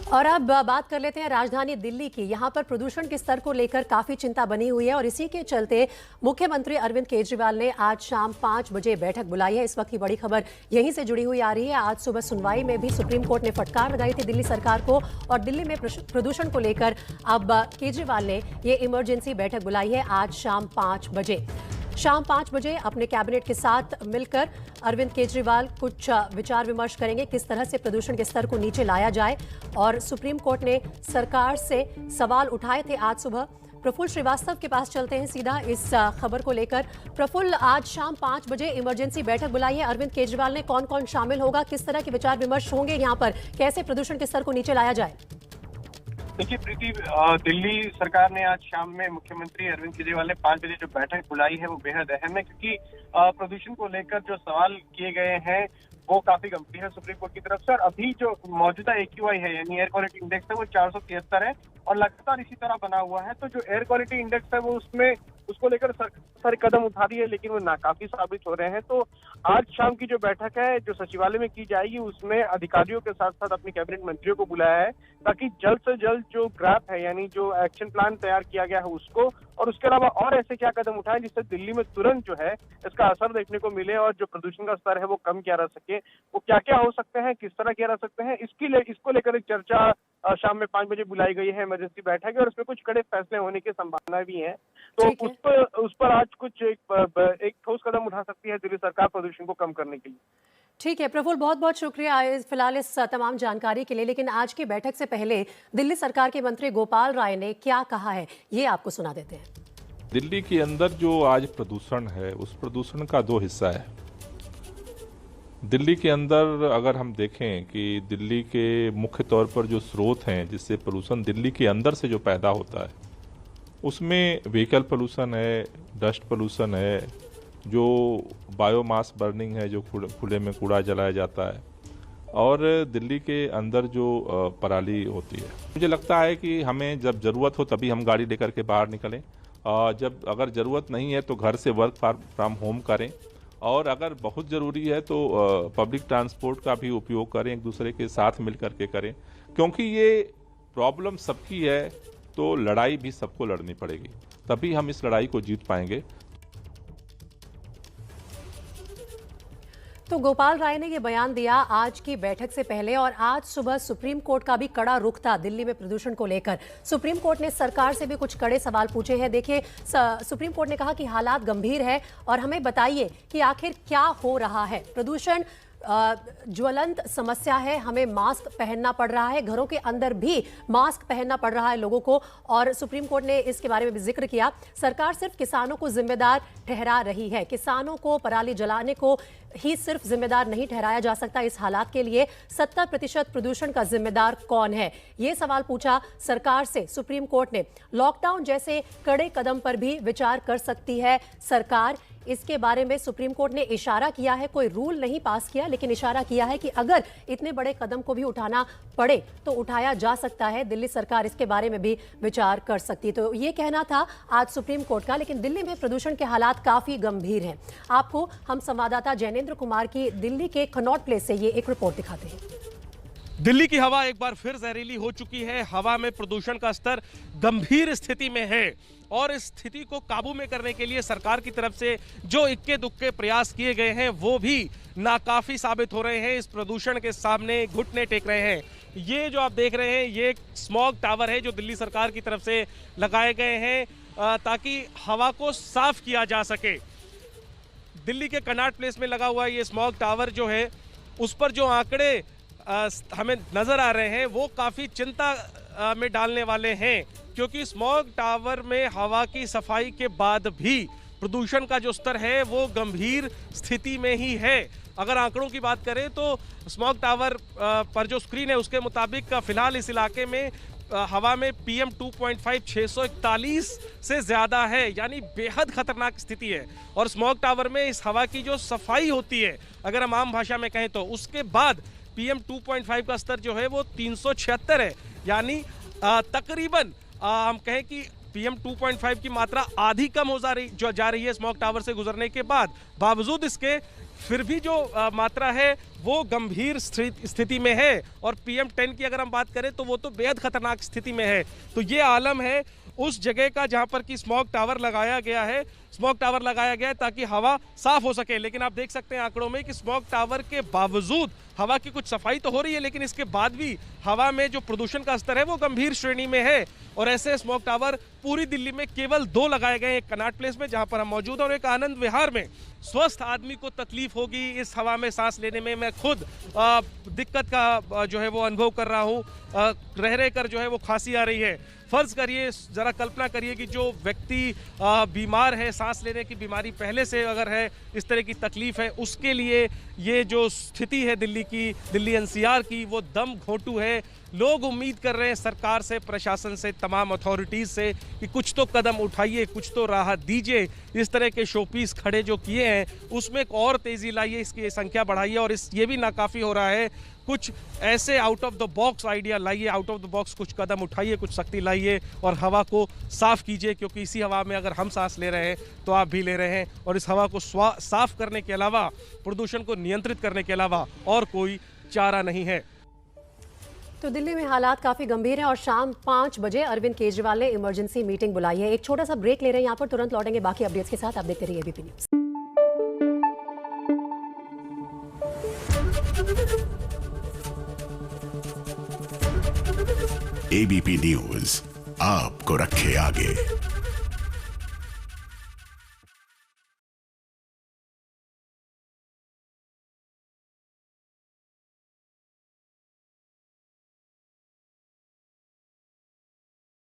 और अब बात कर लेते हैं राजधानी दिल्ली की। यहाँ पर प्रदूषण के स्तर को लेकर काफी चिंता बनी हुई है और इसी के चलते मुख्यमंत्री अरविंद केजरीवाल ने आज शाम 5 बजे बैठक बुलाई है। इस वक्त की बड़ी खबर यहीं से जुड़ी हुई आ रही है। आज सुबह सुनवाई में भी सुप्रीम कोर्ट ने फटकार लगाई थी दिल्ली सरकार को और दिल्ली में प्रदूषण को लेकर अब केजरीवाल ने ये इमरजेंसी बैठक बुलाई है आज शाम 5 बजे। शाम 5 बजे अपने कैबिनेट के साथ मिलकर अरविंद केजरीवाल कुछ विचार विमर्श करेंगे किस तरह से प्रदूषण के स्तर को नीचे लाया जाए। और सुप्रीम कोर्ट ने सरकार से सवाल उठाए थे आज सुबह। प्रफुल्ल श्रीवास्तव के पास चलते हैं सीधा इस खबर को लेकर। प्रफुल्ल, आज शाम 5 बजे इमरजेंसी बैठक बुलाई है अरविंद केजरीवाल ने, कौन कौन शामिल होगा, किस तरह के विचार विमर्श होंगे, यहाँ पर कैसे प्रदूषण के स्तर को नीचे लाया जाए? देखिए प्रीति, दिल्ली सरकार ने आज शाम में मुख्यमंत्री अरविंद केजरीवाल ने 5 बजे जो बैठक बुलाई है वो बेहद अहम है, क्योंकि प्रदूषण को लेकर जो सवाल किए गए हैं वो काफी गंभीर है सुप्रीम कोर्ट की तरफ से। और अभी जो मौजूदा AQI है यानी एयर क्वालिटी इंडेक्स है वो 473 है और लगातार इसी तरह बना हुआ है। तो जो एयर क्वालिटी इंडेक्स है वो उसको लेकर सारे कदम उठा दिए, लेकिन वो नाकाफी साबित हो रहे हैं। तो आज शाम की जो बैठक है जो सचिवालय में की जाएगी उसमें अधिकारियों के साथ साथ अपनी कैबिनेट मंत्रियों को बुलाया है ताकि जल्द से जल्द जो ग्राफ है यानी जो एक्शन प्लान तैयार किया गया है उसको और उसके अलावा और ऐसे क्या कदम उठाएं जिससे दिल्ली में तुरंत जो है इसका असर देखने को मिले और जो प्रदूषण का स्तर है वो कम किया जा सके। वो क्या क्या हो सकते हैं, किस तरह किया जा सकते हैं, इसको लेकर एक चर्चा शाम में 5 बजे बुलाई गई है इमरजेंसी बैठक है और उसमें कुछ कड़े फैसले होने की संभावना भी है। तो उस पर आज कुछ एक ठोस कदम उठा सकती है दिल्ली सरकार प्रदूषण को कम करने के लिए। ठीक है प्रफुल्ल, बहुत बहुत शुक्रिया फिलहाल इस तमाम जानकारी के लिए। लेकिन आज की बैठक से पहले दिल्ली सरकार के मंत्री गोपाल राय ने क्या कहा है ये आपको सुना देते हैं। दिल्ली के अंदर जो आज प्रदूषण है उस प्रदूषण का 2 हिस्सा है। दिल्ली के अंदर अगर हम देखें कि दिल्ली के मुख्य तौर पर जो स्रोत हैं जिससे प्रदूषण दिल्ली के अंदर से जो पैदा होता है उसमें व्हीकल पोल्यूशन है, डस्ट पोल्यूशन है, जो बायोमास बर्निंग है जो खुले में कूड़ा जलाया जाता है और दिल्ली के अंदर जो पराली होती है। मुझे लगता है कि हमें जब ज़रूरत हो तभी हम गाड़ी लेकर के बाहर निकलें और जब अगर ज़रूरत नहीं है तो घर से वर्क फ्रॉम होम करें और अगर बहुत ज़रूरी है तो पब्लिक ट्रांसपोर्ट का भी उपयोग करें, एक दूसरे के साथ मिल करके करें, क्योंकि ये प्रॉब्लम सबकी है तो लड़ाई भी सबको लड़नी पड़ेगी, तभी हम इस लड़ाई को जीत पाएंगे। तो गोपाल राय ने ये बयान दिया आज की बैठक से पहले और आज सुबह सुप्रीम कोर्ट का भी कड़ा रुख था दिल्ली में प्रदूषण को लेकर। सुप्रीम कोर्ट ने सरकार से भी कुछ कड़े सवाल पूछे हैं। देखिए, सुप्रीम कोर्ट ने कहा कि हालात गंभीर है और हमें बताइए कि आखिर क्या हो रहा है। प्रदूषण ज्वलंत समस्या है, हमें मास्क पहनना पड़ रहा है, घरों के अंदर भी मास्क पहनना पड़ रहा है लोगों को। और सुप्रीम कोर्ट ने इसके बारे में भी जिक्र किया, सरकार सिर्फ किसानों को जिम्मेदार ठहरा रही है, किसानों को पराली जलाने को ही सिर्फ जिम्मेदार नहीं ठहराया जा सकता। इस हालात के लिए 70% प्रदूषण का जिम्मेदार कौन है, ये सवाल पूछा सरकार से सुप्रीम कोर्ट ने। लॉकडाउन जैसे कड़े कदम पर भी विचार कर सकती है सरकार, इसके बारे में सुप्रीम कोर्ट ने इशारा किया है। कोई रूल नहीं पास किया लेकिन इशारा किया है कि अगर इतने बड़े कदम को भी उठाना पड़े तो उठाया जा सकता है, दिल्ली सरकार इसके बारे में भी विचार कर सकती है। तो ये कहना था आज सुप्रीम कोर्ट का। लेकिन दिल्ली में प्रदूषण के हालात काफी गंभीर हैं। आपको हम संवाददाता जैनेंद्र कुमार की दिल्ली के कनॉट प्लेस से ये एक रिपोर्ट दिखाते हैं। दिल्ली की हवा एक बार फिर जहरीली हो चुकी है। हवा में प्रदूषण का स्तर गंभीर स्थिति में है और इस स्थिति को काबू में करने के लिए सरकार की तरफ से जो इक्के दुक्के प्रयास किए गए हैं वो भी नाकाफी साबित हो रहे हैं। इस प्रदूषण के सामने घुटने टेक रहे हैं। ये जो आप देख रहे हैं ये एक स्मॉग टावर है जो दिल्ली सरकार की तरफ से लगाए गए हैं ताकि हवा को साफ किया जा सके। दिल्ली के कनॉट प्लेस में लगा हुआ ये स्मॉग टावर जो है उस पर जो आंकड़े हमें नजर आ रहे हैं वो काफी चिंता में डालने वाले हैं, क्योंकि स्मॉग टावर में हवा की सफाई के बाद भी प्रदूषण का जो स्तर है वो गंभीर स्थिति में ही है। अगर आंकड़ों की बात करें तो स्मॉग टावर पर जो स्क्रीन है उसके मुताबिक फिलहाल इस इलाके में हवा में PM 2.5 641 से ज्यादा है, यानी बेहद खतरनाक स्थिति है। और स्मॉग टावर में इस हवा की जो सफाई होती है अगर हम आम भाषा में कहें तो उसके बाद PM 2.5 का स्तर जो है वो 376 है, यानी तकरीबन हम कहें कि PM 2.5 की मात्रा आधी कम हो जा रही है स्मॉग टावर से गुजरने के बाद, बावजूद इसके फिर भी जो मात्रा है वो गंभीर स्थिति में है। और PM 10 की अगर हम बात करें तो वो तो बेहद खतरनाक स्थिति में है। तो ये आलम है उस जगह का जहां पर कि स्मॉग टावर लगाया गया है। स्मॉग टावर लगाया गया है ताकि हवा साफ हो सके, लेकिन आप देख सकते हैं आंकड़ों में कि स्मॉग टावर के बावजूद हवा की कुछ सफाई तो हो रही है, लेकिन इसके बाद भी हवा में जो प्रदूषण का स्तर है वो गंभीर श्रेणी में है। और ऐसे स्मॉग टावर पूरी दिल्ली में केवल 2 लगाए गए, एक कनॉट प्लेस में जहां पर हम मौजूद हैं और एक आनंद विहार में। स्वस्थ आदमी को तकलीफ होगी इस हवा में सांस लेने में। मैं खुद दिक्कत का जो है वो अनुभव कर रहा हूँ, रह कर जो है वो खांसी आ रही है। फर्ज करिए, जरा कल्पना करिए कि जो व्यक्ति बीमार है, सांस लेने की बीमारी पहले से अगर है, इस तरह की तकलीफ है, उसके लिए ये जो स्थिति है दिल्ली NCR की, वो दम घोंटू है। लोग उम्मीद कर रहे हैं सरकार से, प्रशासन से, तमाम अथॉरिटीज़ से कि कुछ तो कदम उठाइए, कुछ तो राहत दीजिए। इस तरह के शोपीस खड़े जो किए हैं उसमें एक और तेज़ी लाइए, इसकी संख्या बढ़ाइए। और ये भी नाकाफ़ी हो रहा है, कुछ ऐसे out of the box idea लाइए, आउट ऑफ द बॉक्स कुछ कदम उठाइए, कुछ सख्ती लाइए और हवा को साफ कीजिए। क्योंकि इसी हवा में अगर हम सांस ले रहे हैं तो आप भी ले रहे हैं, और इस हवा को साफ करने के अलावा, प्रदूषण को नियंत्रित करने के अलावा और कोई चारा नहीं है। तो दिल्ली में हालात काफी गंभीर हैं और शाम 5 बजे अरविंद केजरीवाल ने इमरजेंसी मीटिंग बुलाई है। एक छोटा सा ब्रेक ले रहे हैं यहाँ पर, तुरंत लौटेंगे बाकी अपडेट्स के साथ। आप देखते रहिए ABP न्यूज़। ABP न्यूज़ आपको रखे आगे।